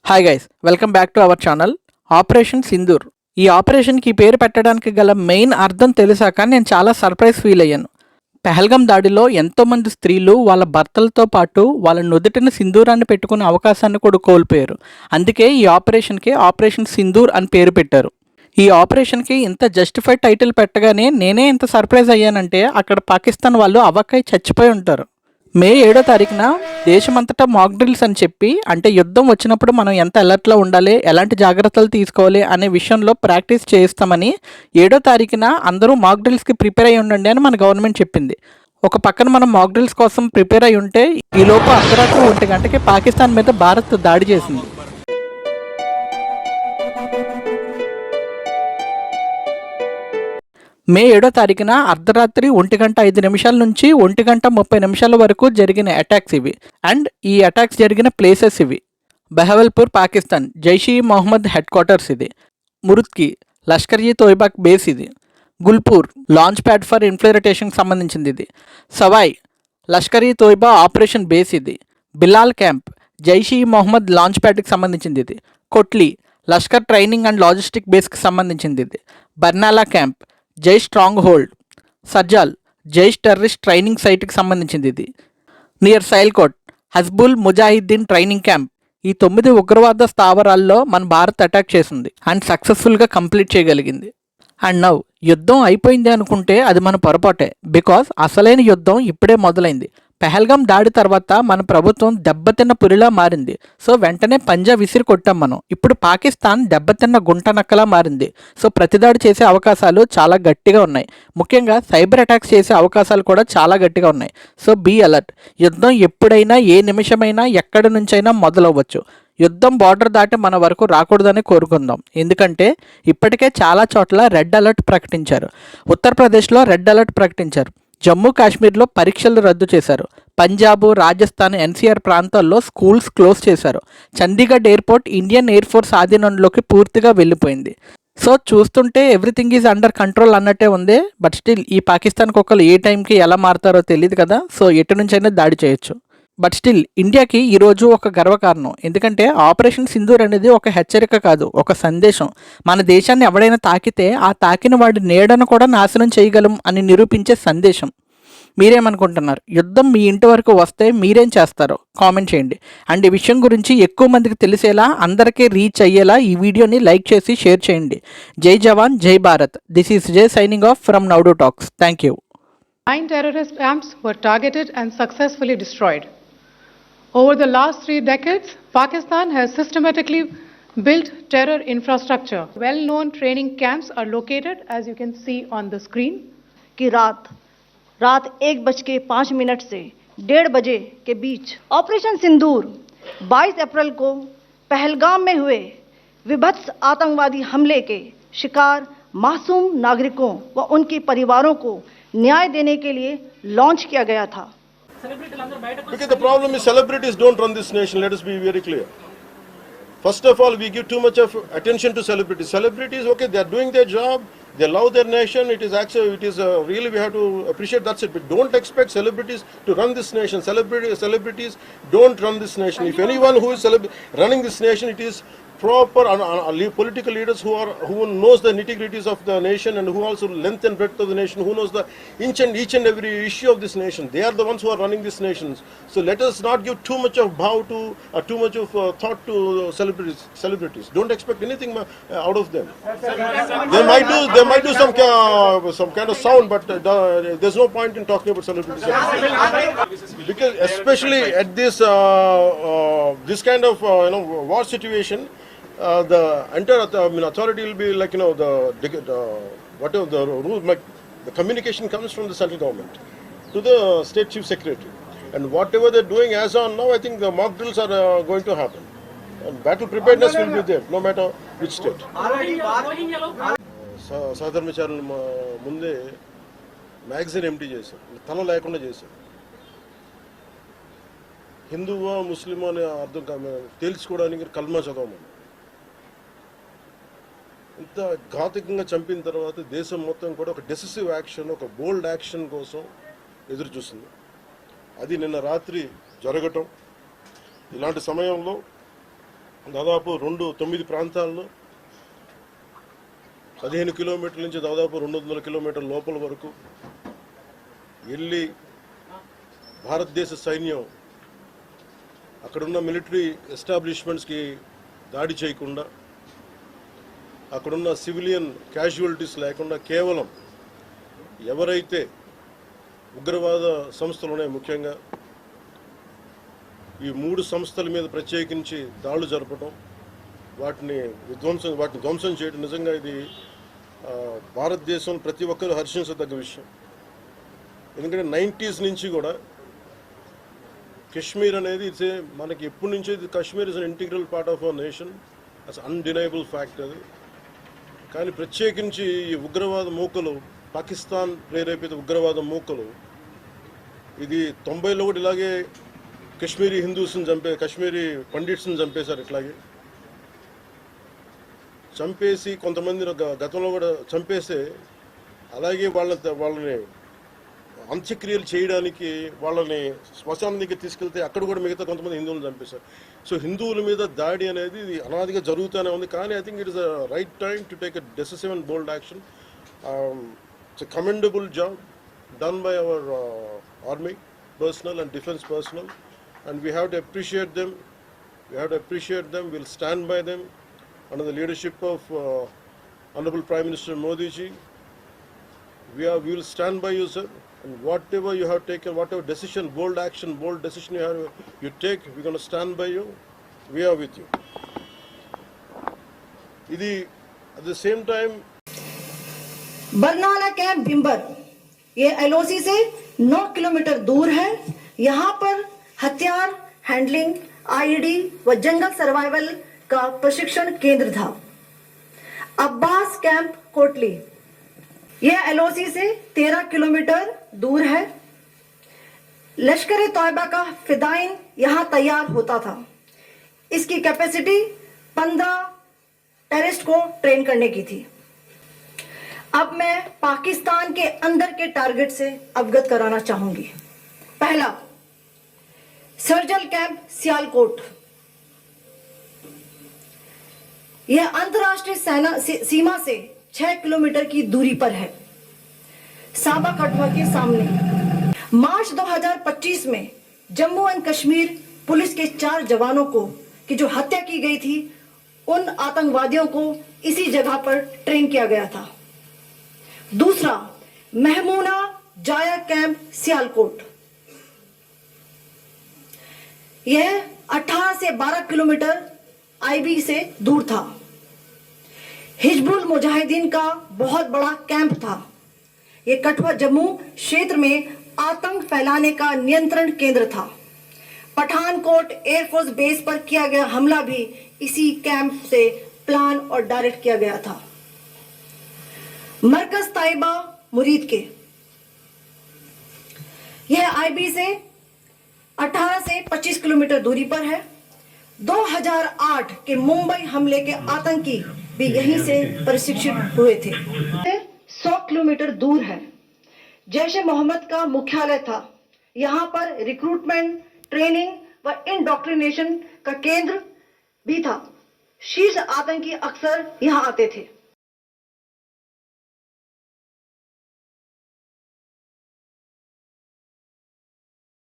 Hi guys, welcome back to our channel operation Sindoor. ఈ ఆపరేషన్కి పేరు పెట్టడానికి గల మెయిన్ అర్థం తెలిసాక నేను చాలా సర్ప్రైజ్ ఫీల్ అయ్యాను. పెహల్గాం దాడిలో ఎంతోమంది స్త్రీలు వాళ్ళ భర్తలతో పాటు వాళ్ళ నుదుటిన సింధూరాన్ని పెట్టుకునే అవకాశాన్ని కూడా కోల్పోయారు. అందుకే ఈ ఆపరేషన్కి ఆపరేషన్ సింధూర్ అని పేరు పెట్టారు. ఈ ఆపరేషన్కి ఇంత జస్టిఫైడ్ టైటిల్ పెట్టగానే నేనే ఇంత సర్ప్రైజ్ అయ్యానంటే అక్కడ పాకిస్తాన్ వాళ్ళు అవ్వకై చచ్చిపోయి ఉంటారు. మే 7వ తారీఖున దేశమంతటా మాక్ డ్రిల్స్ అని చెప్పి, అంటే యుద్ధం వచ్చినప్పుడు మనం ఎంత అలర్ట్లో ఉండాలి, ఎలాంటి జాగ్రత్తలు తీసుకోవాలి అనే విషయంలో ప్రాక్టీస్ చేయిస్తామని 7వ తారీఖున అందరూ మాక్ డ్రిల్స్కి ప్రిపేర్ అయ్యి ఉండండి అని మన గవర్నమెంట్ చెప్పింది. ఒక పక్కన మనం మాక్ డ్రిల్స్ కోసం ప్రిపేర్ అయి ఉంటే ఈలోపు అర్ధరాత్రి 1 గంటకి పాకిస్తాన్ మీద భారత్ దాడి చేసింది. మే 7వ తారీఖున అర్ధరాత్రి 1:05 నుంచి 1:30 వరకు జరిగిన అటాక్స్ ఇవి. అండ్ ఈ అటాక్స్ జరిగిన ప్లేసెస్ ఇవి: బహవల్పూర్ పాకిస్తాన్, జైషీ మొహమ్మద్ హెడ్ క్వార్టర్స్ ఇది. మురుత్కి లష్కర్ ఈ తోయిబా బేస్ ఇది. గుల్పూర్ లాంచ్ ప్యాడ్ ఫర్ ఇన్ఫ్లిట్రేషన్కి సంబంధించింది ఇది. సవాయ్ లష్కర్ ఈ తోయిబా ఆపరేషన్ బేస్ ఇది. బిలాల్ క్యాంప్ జైషీ మొహమ్మద్ లాంచ్ ప్యాడ్కి సంబంధించింది ఇది. Kotli Lashkar training and logistic బేస్కి సంబంధించింది ఇది. Barnala camp Jai stronghold. Sarjal Jaish terrorist training సైట్కి సంబంధించింది ఇది. Near Sialkot Hizbul Mujahideen training camp. ఈ 9 ఉగ్రవాద స్థావరాల్లో మన భారత్ అటాక్ చేసింది అండ్ సక్సెస్ఫుల్గా కంప్లీట్ చేయగలిగింది. అండ్ నౌ యుద్ధం అయిపోయింది అనుకుంటే అది మన పొరపాటే, బికాస్ అసలైన యుద్ధం ఇప్పుడే మొదలైంది. పెహల్గాం దాడి తర్వాత మన ప్రభుత్వం దెబ్బతిన్న పురిలా మారింది. సో వెంటనే పంజా విసిరి కొట్టాం మనం. ఇప్పుడు పాకిస్తాన్ దెబ్బతిన్న గుంట నక్కలా మారింది. సో ప్రతిదాడి చేసే అవకాశాలు చాలా గట్టిగా ఉన్నాయి. ముఖ్యంగా సైబర్ అటాక్స్ చేసే అవకాశాలు కూడా చాలా గట్టిగా ఉన్నాయి. So be alert. యుద్ధం ఎప్పుడైనా ఏ నిమిషమైనా ఎక్కడి నుంచైనా మొదలవ్వచ్చు. యుద్ధం బార్డర్ దాటి మన వరకు రాకూడదని కోరుకుందాం. ఎందుకంటే ఇప్పటికే చాలా చోట్ల రెడ్ అలర్ట్ ప్రకటించారు. ఉత్తరప్రదేశ్లో రెడ్ అలర్ట్ ప్రకటించారు. జమ్మూ కాశ్మీర్లో పరీక్షలు రద్దు చేశారు. పంజాబ్, రాజస్థాన్, ఎన్సీఆర్ ప్రాంతాల్లో స్కూల్స్ క్లోజ్ చేశారు. Chandigarh airport Indian air force ఆధీనంలోకి పూర్తిగా వెళ్ళిపోయింది. సో చూస్తుంటే ఎవ్రీథింగ్ ఈజ్ అండర్ కంట్రోల్ అన్నట్టే ఉంది. బట్ స్టిల్ ఈ పాకిస్తాన్ కుక్కలు ఏ టైంకి ఎలా మారుతారో తెలియదు కదా. సో ఎటు నుంచైనా దాడి చేయొచ్చు. బట్ స్టిల్ ఇండియాకి ఈరోజు ఒక గర్వకారణం. ఎందుకంటే ఆపరేషన్ సింధూర్ అనేది ఒక హెచ్చరిక కాదు, ఒక సందేశం. మన దేశాన్ని ఎవడైనా తాకితే ఆ తాకిన వాడి నీడను కూడా నాశనం చేయగలం అని నిరూపించే సందేశం. మీరేమనుకుంటున్నారు? యుద్ధం మీ ఇంటి వరకు వస్తే మీరేం చేస్తారో కామెంట్ చేయండి. అండ్ ఈ విషయం గురించి ఎక్కువ మందికి తెలిసేలా, అందరికీ రీచ్ అయ్యేలా ఈ వీడియోని లైక్ చేసి షేర్ చేయండి. జై జవాన్, జై Bharat. This is Jai signing off from Naidu talks. Thank you. 9 terrorist camps were targeted and successfully destroyed. Over the last 3 decades, Pakistan has systematically built terror infrastructure. Well-known training camps are located, as you can see on the screen. कि रात 1:05 से 1:30 बजे के बीच operation सिंदूर 22 अप्रैल को पहलगाम में हुए विभत्स आतंकवादी हमले के शिकार मासूम नागरिकों व उनके परिवारों को न्याय देने के लिए लॉन्च किया गया था. Because the problem is celebrities don't run this nation. Let us be very clear. First of all, we give too much of attention to celebrities. Celebrities, okay, they are doing their job. They love their nation. It is actually, really we have to appreciate. That's it. But don't expect celebrities to run this nation. Celebrities don't run this nation. If anyone who is running this nation, it is proper political leaders who knows the nitty-gritties of the nation and who also length and breadth of the nation, who knows the each and every issue of this nation. They are the ones who are running this nation. So let us not give too much of too much of thought to celebrities. Don't expect anything out of them. They might do some kind of sound, but there's no point in talking about celebrities. Because especially at this kind of war situation, the entire authority will be like whatever the rule, like the communication comes from the central government to the state chief secretary, and whatever they're doing as on now, I think the mock drills are going to happen, and battle preparedness will be there no matter which state. సహధర్మచారులు ముందే magazine empty చేశారు, తల లేకుండా చేశారు. హిందువా ముస్లిమా అనే అర్థం తేల్చుకోవడానికి కల్మా చదవమని. ఇంత ఘాతుకంగా చంపిన తర్వాత దేశం మొత్తం కూడా ఒక డెసిసివ్ యాక్షన్, ఒక బోల్డ్ యాక్షన్ కోసం ఎదురు చూస్తుంది. అది నిన్న రాత్రి జరగటం. ఇలాంటి సమయంలో దాదాపు 9 ప్రాంతాల్లో 15 కిలోమీటర్ల నుంచి దాదాపు 200 కిలోమీటర్ల లోపల వరకు వెళ్ళి భారతదేశ సైన్యం అక్కడున్న మిలిటరీ ఎస్టాబ్లిష్మెంట్స్కి దాడి చేయకుండా, అక్కడున్న సివిలియన్ క్యాజువాలిటీస్ లేకుండా కేవలం ఎవరైతే ఉగ్రవాద సంస్థలు ఉన్నాయో, ముఖ్యంగా ఈ 3 సంస్థల మీద ప్రత్యేకించి దాడులు జరపడం, వాటిని ధ్వంసం చేయడం నిజంగా ఇది భారతదేశం ప్రతి ఒక్కరూ హర్షించదగ్గ విషయం. ఎందుకంటే 90s నుంచి కూడా కశ్మీర్ అనేది మనకి ఎప్పటి నుంచో Kashmir is an integral part of our nation, as undeniable fact అది. కానీ ప్రత్యేకించి ఈ ఉగ్రవాద మూకలు, పాకిస్తాన్ ప్రేరేపిత ఉగ్రవాద మూకలు, ఇది 90లో కూడా ఇలాగే కశ్మీరీ హిందూస్ని కశ్మీరీ పండిట్స్ని చంపేశారు. ఇట్లాగే చంపేసి కొంతమంది గతంలో కూడా చంపేస్తే అలాగే వాళ్ళని అంత్యక్రియలు చేయడానికి వాళ్ళని శ్మశానం దగ్గర తీసుకెళ్తే అక్కడ కూడా మిగతా కొంతమంది హిందువులను చంపేశారు. సో హిందువుల మీద దాడి అనేది ఇది అనాదిగా జరుగుతూనే ఉంది. కానీ I think it is a right time to take a decisive and bold action. It's a commendable job done by our army personnel and defense personnel, and we have to appreciate them. We'll stand by them under the leadership of Honorable Prime Minister Modi ji. We will stand by you, sir, and whatever you have taken, whatever decision, bold decision you take, we're going to stand by you. We are with you. Idi at the same time, Barnala camp Bhimber ये LOC से 9 kilometre दूर है। यहाँ पर हथियार handling, ID व जंगल survival का प्रशिक्षण केंद्र था। अब्बास कैंप कोटली यह एलओसी से 13 किलोमीटर दूर है। लश्कर तौयबा का फिदाइन यहाँ तैयार होता था। इसकी कैपेसिटी 15 टेररिस्ट को ट्रेन करने की थी। अब मैं पाकिस्तान के अंदर के टारगेट से अवगत कराना चाहूंगी। पहला, सर्जल कैंप सियालकोट। यह अंतर्राष्ट्रीय सीमा से 6 किलोमीटर की दूरी पर है, साबा कठुआ के सामने। मार्च 2025 में जम्मू एंड कश्मीर पुलिस के 4 जवानों की जो हत्या की गई थी, उन आतंकवादियों को इसी जगह पर ट्रेन किया गया था। दूसरा, महमूना जाया कैंप सियालकोट। यह 18 से 12 किलोमीटर आईबी से दूर था। हिजबुल मुजाहिदीन का बहुत बड़ा कैंप था। यह कठुआ जम्मू क्षेत्र में आतंक फैलाने का नियंत्रण केंद्र था। पठानकोट एयरफोर्स बेस पर किया गया हमला भी इसी कैंप से प्लान और डायरेक्ट किया गया था। मरकज ताइबा मुरीद के, यह आईबी से 18 से 25 किलोमीटर दूरी पर है। 2008 के मुंबई हमले के आतंकी भी यहीं से प्रशिक्षित हुए थे। 100 किलोमीटर दूर है। जैश ए मोहम्मद का मुख्यालय था। यहाँ पर रिक्रूटमेंट, ट्रेनिंग व इंडोक्ट्रिनेशन का केंद्र भी था। शीर्ष आतंकी अक्सर यहाँ आते थे।